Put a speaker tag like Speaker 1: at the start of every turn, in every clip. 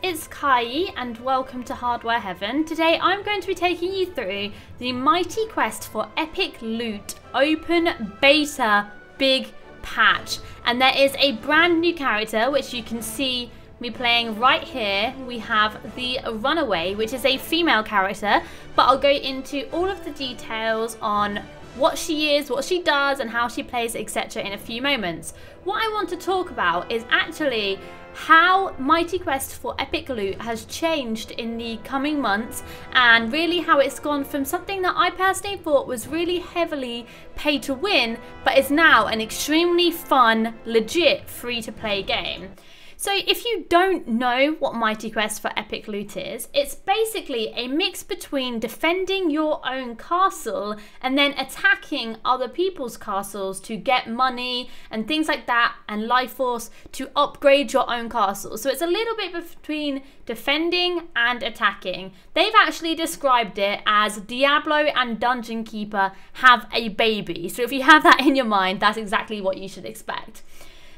Speaker 1: it's Kaeyi and welcome to HardwareHeaven. Today I'm going to be taking you through the Mighty Quest for Epic Loot Open Beta Big Patch. And there is a brand new character which you can see me playing right here. We have the Runaway, which is a female character, but I'll go into all of the details on what she is, what she does, and how she plays, etc. in a few moments. What I want to talk about is actually how Mighty Quest for Epic Loot has changed in the coming months, and really how it's gone from something that I personally thought was really heavily pay to win, but is now an extremely fun, legit free-to-play game. So if you don't know what Mighty Quest for Epic Loot is, it's basically a mix between defending your own castle and then attacking other people's castles to get money and things like that, and life force to upgrade your own castle. So it's a little bit between defending and attacking. They've actually described it as Diablo and Dungeon Keeper have a baby. So if you have that in your mind, that's exactly what you should expect.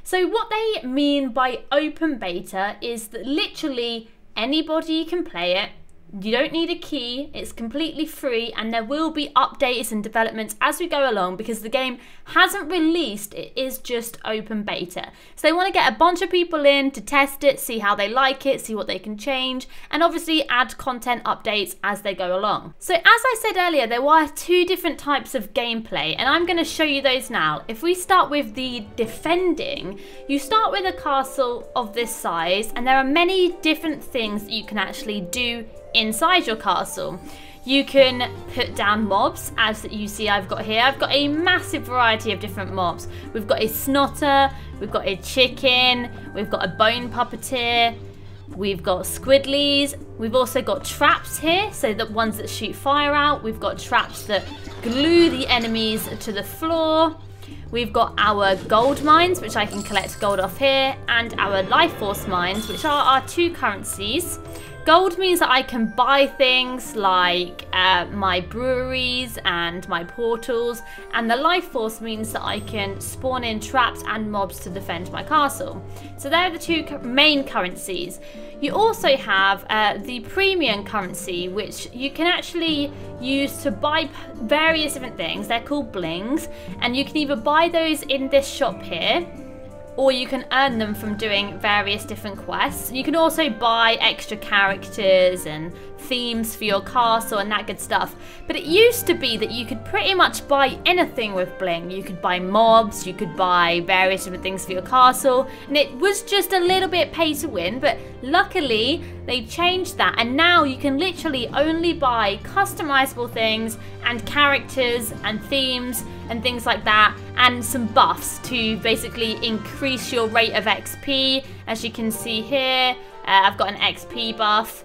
Speaker 1: So what they mean by open beta is that literally anybody can play it. You don't need a key, it's completely free, and there will be updates and developments as we go along because the game hasn't released, it is just open beta. So they want to get a bunch of people in to test it, see how they like it, see what they can change, and obviously add content updates as they go along. So as I said earlier, there were two different types of gameplay, and I'm going to show you those now. If we start with the defending, you start with a castle of this size, and there are many different things that you can actually do inside your castle. You can put down mobs, as you see I've got here. I've got a massive variety of different mobs. We've got a snotter, we've got a chicken, we've got a bone puppeteer, we've got squidlies, we've also got traps here, so the ones that shoot fire out. We've got traps that glue the enemies to the floor. We've got our gold mines, which I can collect gold off here, and our life force mines, which are our two currencies. Gold means that I can buy things like my breweries and my portals, and the life force means that I can spawn in traps and mobs to defend my castle. So they're the two main currencies. You also have the premium currency, which you can actually use to buy various different things. They're called blings, and you can either buy those in this shop here, or you can earn them from doing various different quests. You can also buy extra characters and themes for your castle and that good stuff. But it used to be that you could pretty much buy anything with bling. You could buy mobs, you could buy various different things for your castle, and it was just a little bit pay to win, but luckily they changed that, and now you can literally only buy customizable things and characters and themes and things like that, and some buffs to basically increase your rate of XP. As you can see here, I've got an XP buff.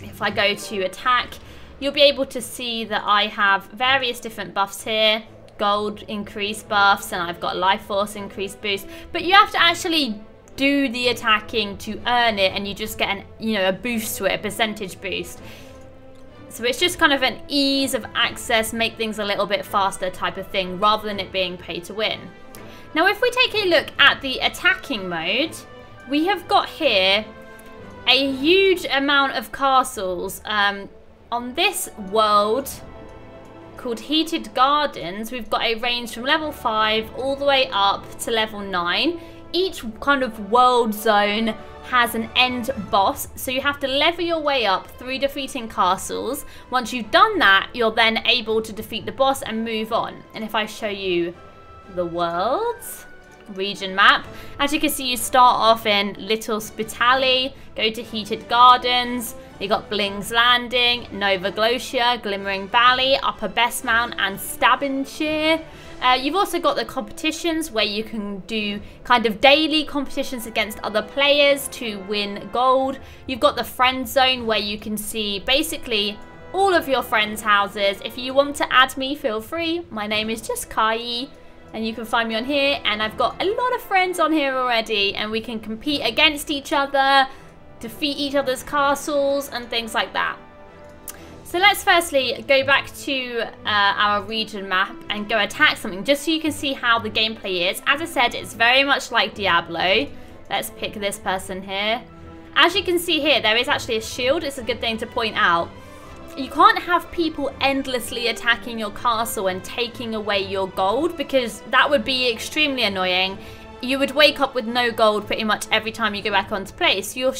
Speaker 1: If I go to attack, you'll be able to see that I have various different buffs here. Gold increase buffs, and I've got life force increase boost, but you have to actually do the attacking to earn it, and you just get a boost to it, a percentage boost. So it's just kind of an ease of access, make things a little bit faster type of thing, rather than it being pay to win. Now if we take a look at the attacking mode, we have got here a huge amount of castles. On this world called Heated Gardens, we've got a range from level 5 all the way up to level 9. Each kind of world zone has an end boss, so you have to level your way up through defeating castles. Once you've done that, you're then able to defeat the boss and move on. And if I show you the world's region map, as you can see, you start off in Little Spitali, go to Heated Gardens, you got Bling's Landing, Nova Glotia, Glimmering Valley, Upper Bestmount, and Stabbinshire. You've also got the competitions where you can do kind of daily competitions against other players to win gold. You've got the friend zone where you can see basically all of your friends' houses. If you want to add me, feel free. My name is just Kaeyi, and you can find me on here, and I've got a lot of friends on here already, and we can compete against each other, defeat each other's castles and things like that. So let's firstly go back to our region map and go attack something, just so you can see how the gameplay is. As I said, it's very much like Diablo. Let's pick this person here. As you can see here, there is actually a shield. It's a good thing to point out. You can't have people endlessly attacking your castle and taking away your gold, because that would be extremely annoying. You would wake up with no gold pretty much every time you go back onto place. Your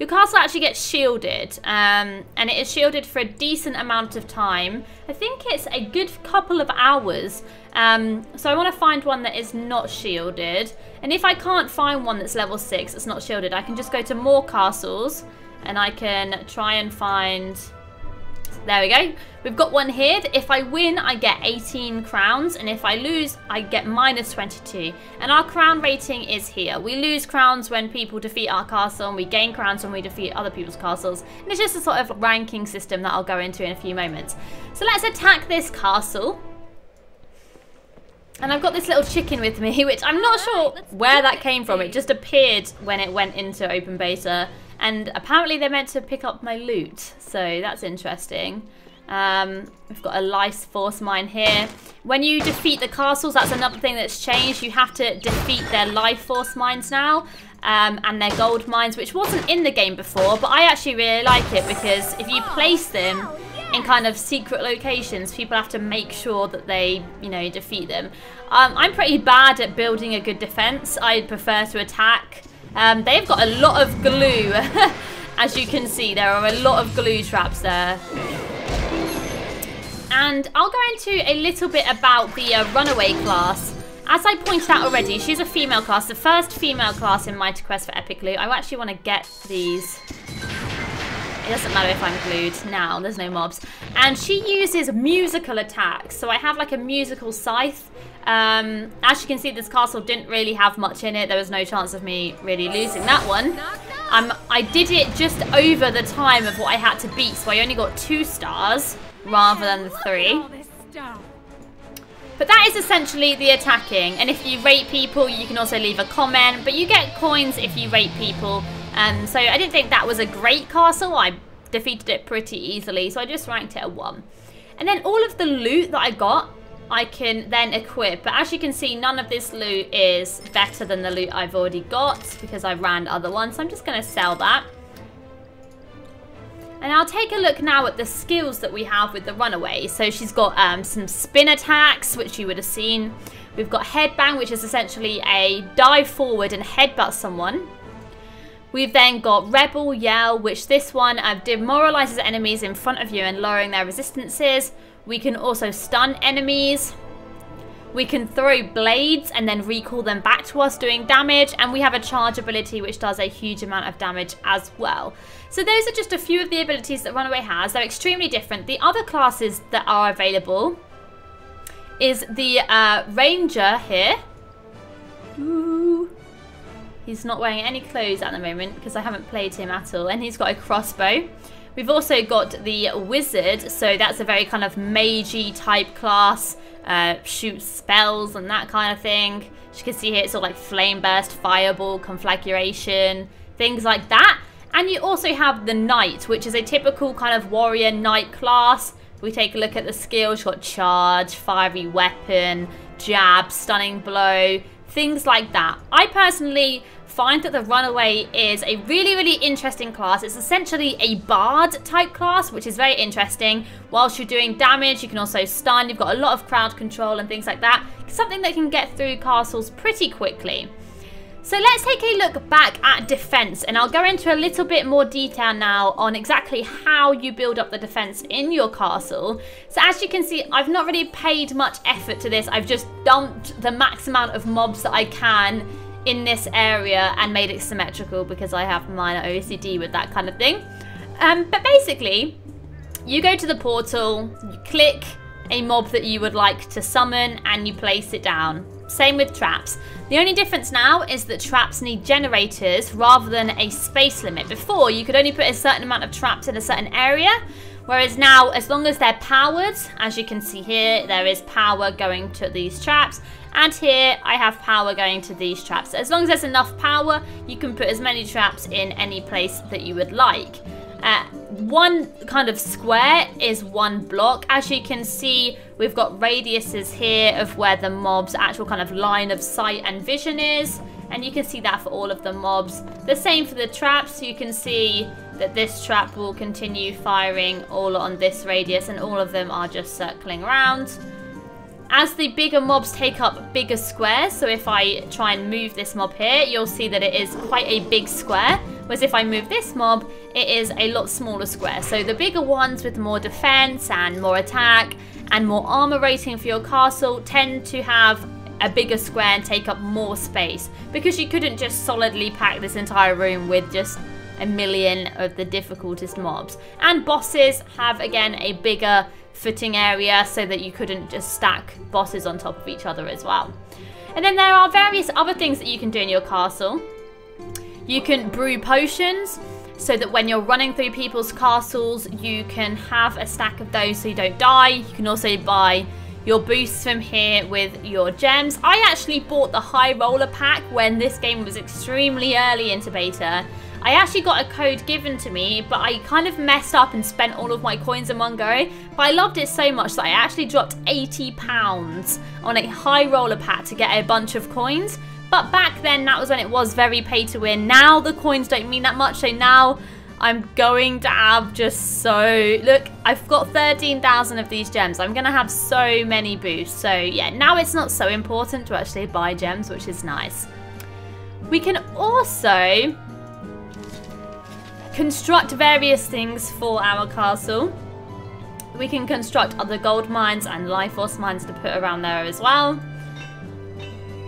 Speaker 1: castle actually gets shielded, and it is shielded for a decent amount of time. I think it's a good couple of hours. So I want to find one that is not shielded. And if I can't find one that's level 6 that's not shielded, I can just go to more castles and I can try and find... There we go. We've got one here. If I win, I get 18 crowns. And if I lose, I get minus 22. And our crown rating is here. We lose crowns when people defeat our castle, and we gain crowns when we defeat other people's castles. And it's just a sort of ranking system that I'll go into in a few moments. So let's attack this castle. And I've got this little chicken with me, which I'm not sure where that came from. It just appeared when it went into open beta. And apparently they're meant to pick up my loot. So that's interesting. We've got a lice force mine here. When you defeat the castles, that's another thing that's changed. You have to defeat their life force mines now. And their gold mines, which wasn't in the game before. But I actually really like it, because if you place them in kind of secret locations, people have to make sure that they, you know, defeat them. I'm pretty bad at building a good defense. I prefer to attack. They've got a lot of glue. As you can see, there are a lot of glue traps there. And I'll go into a little bit about the Runaway class. As I pointed out already, she's a female class, the first female class in Mighty Quest for Epic Loot. I actually want to get these. It doesn't matter if I'm glued now, there's no mobs. And she uses musical attacks. So I have like a musical scythe. As you can see, this castle didn't really have much in it. There was no chance of me really losing that one. I did it just over the time of what I had to beat, so I only got 2 stars rather than the 3. But that is essentially the attacking. And if you rate people, you can also leave a comment. But you get coins if you rate people. So I didn't think that was a great castle. I defeated it pretty easily, so I just ranked it a 1. And then all of the loot that I got, I can then equip. But as you can see, none of this loot is better than the loot I've already got, because I ran other ones. So I'm just going to sell that. And I'll take a look now at the skills that we have with the Runaway. So she's got some spin attacks, which you would have seen. We've got headbang, which is essentially a dive forward and headbutt someone. We've then got Rebel Yell, which this one demoralizes enemies in front of you and lowering their resistances. We can also stun enemies. We can throw blades and then recall them back to us, doing damage. And we have a charge ability, which does a huge amount of damage as well. So those are just a few of the abilities that Runaway has. They're extremely different. The other classes that are available is the Ranger here. Ooh. He's not wearing any clothes at the moment because I haven't played him at all. And he's got a crossbow. We've also got the Wizard. So that's a very kind of magey type class. Shoots spells and that kind of thing. As you can see here, it's all like Flame Burst, Fireball, Conflagration, things like that. And you also have the Knight, which is a typical kind of warrior knight class. If we take a look at the skills, you've got Charge, Fiery Weapon, Jab, Stunning Blow, things like that. I personally find that the Runaway is a really, really interesting class. It's essentially a bard type class, which is very interesting. Whilst you're doing damage, you can also stun. You've got a lot of crowd control and things like that. It's something that can get through castles pretty quickly. So let's take a look back at defense, and I'll go into a little bit more detail now on exactly how you build up the defense in your castle. So as you can see, I've not really paid much effort to this. I've just dumped the max amount of mobs that I can in this area and made it symmetrical because I have minor OCD with that kind of thing. But basically, you go to the portal, you click a mob that you would like to summon, and you place it down. Same with traps. The only difference now is that traps need generators rather than a space limit. Before, you could only put a certain amount of traps in a certain area, whereas now, as long as they're powered, as you can see here, there is power going to these traps, and here I have power going to these traps. As long as there's enough power, you can put as many traps in any place that you would like. One kind of square is one block. As you can see, we've got radiuses here of where the mob's actual kind of line of sight and vision is. And you can see that for all of the mobs. The same for the traps. You can see that this trap will continue firing all on this radius, and all of them are just circling around. As the bigger mobs take up bigger squares, so if I try and move this mob here, you'll see that it is quite a big square. Whereas if I move this mob, it is a lot smaller square. So the bigger ones with more defense and more attack and more armor rating for your castle tend to have a bigger square and take up more space, because you couldn't just solidly pack this entire room with just a million of the difficultest mobs. And bosses have, again, a bigger footing area so that you couldn't just stack bosses on top of each other as well. And then there are various other things that you can do in your castle. You can brew potions so that when you're running through people's castles, you can have a stack of those so you don't die. You can also buy your boosts from here with your gems. I actually bought the high roller pack when this game was extremely early into beta. I actually got a code given to me, but I kind of messed up and spent all of my coins in one go. But I loved it so much that I actually dropped £80 on a high roller pack to get a bunch of coins. But back then, that was when it was very pay to win. Now the coins don't mean that much, so now I'm going to have just so... Look, I've got 13,000 of these gems. I'm going to have so many boosts. So yeah, now it's not so important to actually buy gems, which is nice. We can also construct various things for our castle. We can construct other gold mines and life force mines to put around there as well.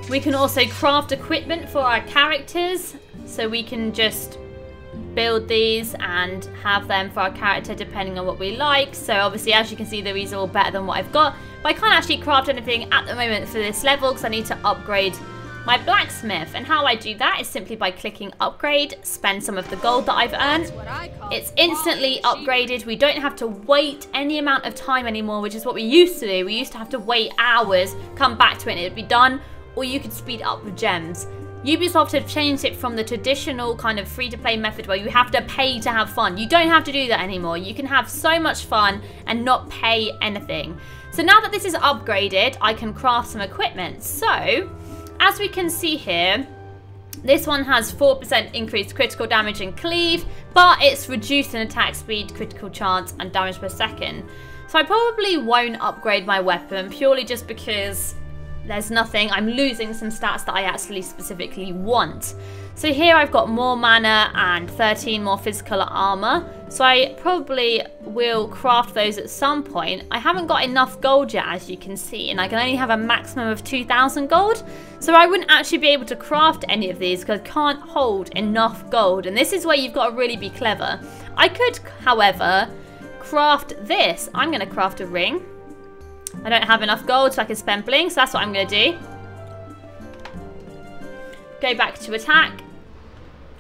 Speaker 1: We can also craft equipment for our characters, so we can just build these and have them for our character depending on what we like. So obviously, as you can see, these are all better than what I've got, but I can't actually craft anything at the moment for this level because I need to upgrade my blacksmith. And how I do that is simply by clicking upgrade, spend some of the gold that I've earned. It's instantly upgraded. We don't have to wait any amount of time anymore, which is what we used to do. We used to have to wait hours, come back to it and it'd be done, or you could speed it up with gems. Ubisoft have changed it from the traditional kind of free-to-play method where you have to pay to have fun. You don't have to do that anymore. You can have so much fun and not pay anything. So now that this is upgraded, I can craft some equipment. So as we can see here, this one has 4% increased critical damage and cleave, but it's reduced in attack speed, critical chance, and damage per second. So I probably won't upgrade my weapon purely just because there's nothing. I'm losing some stats that I actually specifically want. So here I've got more mana and 13 more physical armor. So I probably will craft those at some point. I haven't got enough gold yet, as you can see, and I can only have a maximum of 2,000 gold. So I wouldn't actually be able to craft any of these because I can't hold enough gold. And this is where you've got to really be clever. I could, however, craft this. I'm going to craft a ring. I don't have enough gold, so I can spend bling, so that's what I'm going to do. Go back to attack.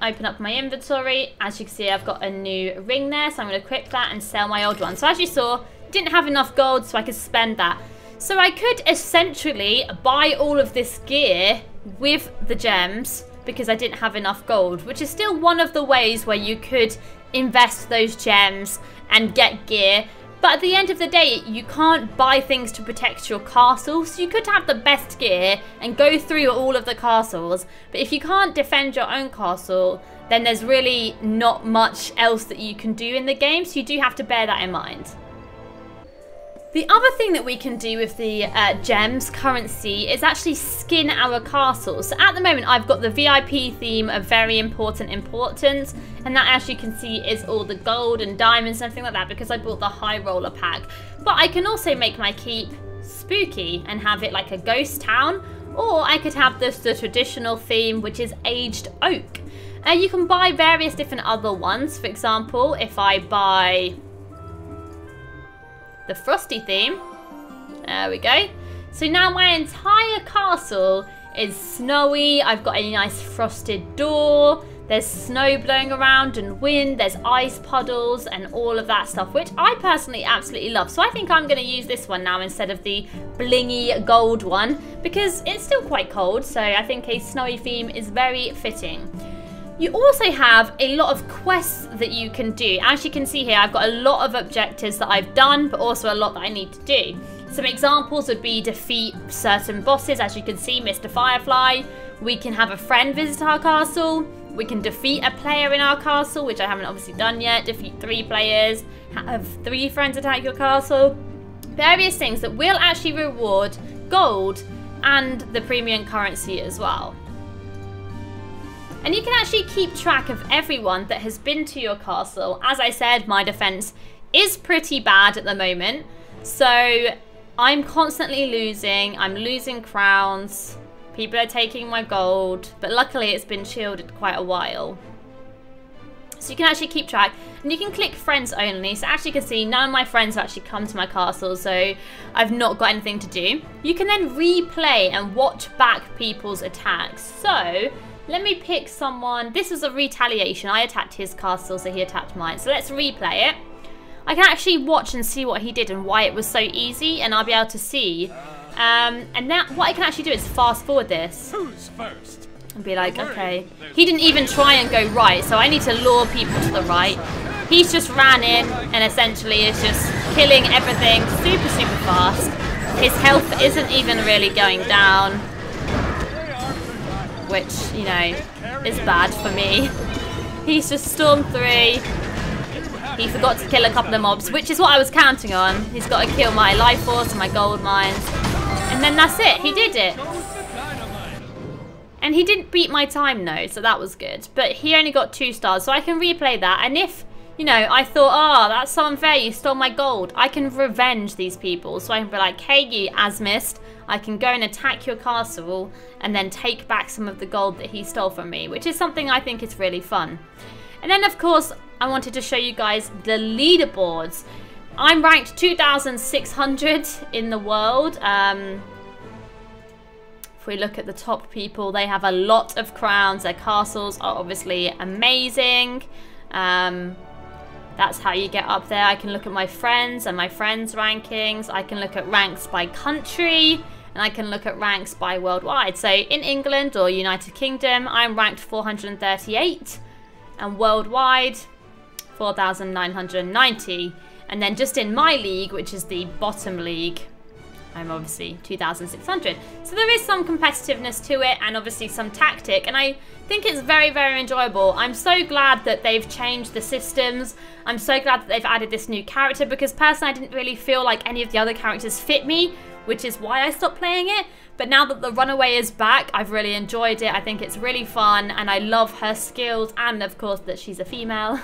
Speaker 1: Open up my inventory. As you can see, I've got a new ring there, so I'm going to equip that and sell my old one. So as you saw, didn't have enough gold, so I could spend that. So I could essentially buy all of this gear with the gems because I didn't have enough gold, which is still one of the ways where you could invest those gems and get gear. But at the end of the day, you can't buy things to protect your castle. So you could have the best gear and go through all of the castles. But if you can't defend your own castle, then there's really not much else that you can do in the game. So you do have to bear that in mind. The other thing that we can do with the gems currency is actually skin our castles. So at the moment, I've got the VIP theme of very important importance. And that, as you can see, is all the gold and diamonds and everything like that because I bought the high roller pack. But I can also make my keep spooky and have it like a ghost town. Or I could have the traditional theme, which is aged oak. You can buy various different other ones. For example, if I buy the frosty theme, there we go. So now my entire castle is snowy. I've got a nice frosted door. There's snow blowing around and wind. There's ice puddles and all of that stuff, which I personally absolutely love. So I think I'm going to use this one now instead of the blingy gold one because it's still quite cold. So I think a snowy theme is very fitting. You also have a lot of quests that you can do. As you can see here, I've got a lot of objectives that I've done, but also a lot that I need to do. Some examples would be defeat certain bosses. As you can see, Mr. Firefly, We can have a friend visit our castle. We can defeat a player in our castle, which I haven't obviously done yet. Defeat 3 players. Have 3 friends attack your castle. Various things that will actually reward gold and the premium currency as well. And you can actually keep track of everyone that has been to your castle. As I said, my defense is pretty bad at the moment. So I'm constantly losing. I'm losing crowns. People are taking my gold. But luckily it's been shielded quite a while. So you can actually keep track. And you can click friends only. So actually you can see none of my friends have actually come to my castle. So I've not got anything to do. You can then replay and watch back people's attacks. So let me pick someone. This was a retaliation. I attacked his castle, so he attacked mine. So let's replay it. I can actually watch and see what he did and why it was so easy, and I'll be able to see. And now what I can actually do is fast forward this.
Speaker 2: Who's first?
Speaker 1: And be like, okay. He didn't even try and go right, so I need to lure people to the right. He's just ran in and essentially is just killing everything super, super fast. His health isn't even really going down, which, you know, is bad for me. He's just stormed 3. He forgot to kill a couple of mobs, which is what I was counting on. He's got to kill my life force and my gold mines. And then that's it. He did it. And he didn't beat my time, though, so that was good. But he only got 2 stars, so I can replay that. And if, you know, I thought, oh, that's so unfair, you stole my gold, I can revenge these people. So I can be like, hey, you Asmist, I can go and attack your castle and then take back some of the gold that he stole from me, which is something I think is really fun. And then, of course, I wanted to show you guys the leaderboards. I'm ranked 2,600 in the world. If we look at the top people, they have a lot of crowns. Their castles are obviously amazing. That's how you get up there. I can look at my friends and my friends' rankings. I can look at ranks by country. And I can look at ranks by worldwide. So in England or United Kingdom, I'm ranked 438. And worldwide, 4,990. And then just in my league, which is the bottom league, I'm obviously 2,600. So there is some competitiveness to it and obviously some tactic. And I think it's very, very enjoyable. I'm so glad that they've changed the systems. I'm so glad that they've added this new character, because personally I didn't really feel like any of the other characters fit me, which is why I stopped playing it. But now that the Runaway is back, I've really enjoyed it. I think it's really fun and I love her skills, and of course that she's a female.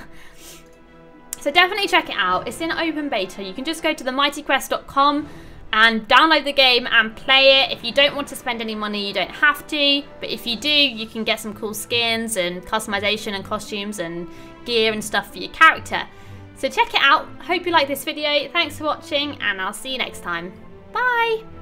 Speaker 1: So definitely check it out. It's in open beta. You can just go to themightyquest.com and download the game and play it. If you don't want to spend any money, you don't have to. But if you do, you can get some cool skins and customization and costumes and gear and stuff for your character. So check it out. Hope you like this video. Thanks for watching and I'll see you next time. Bye!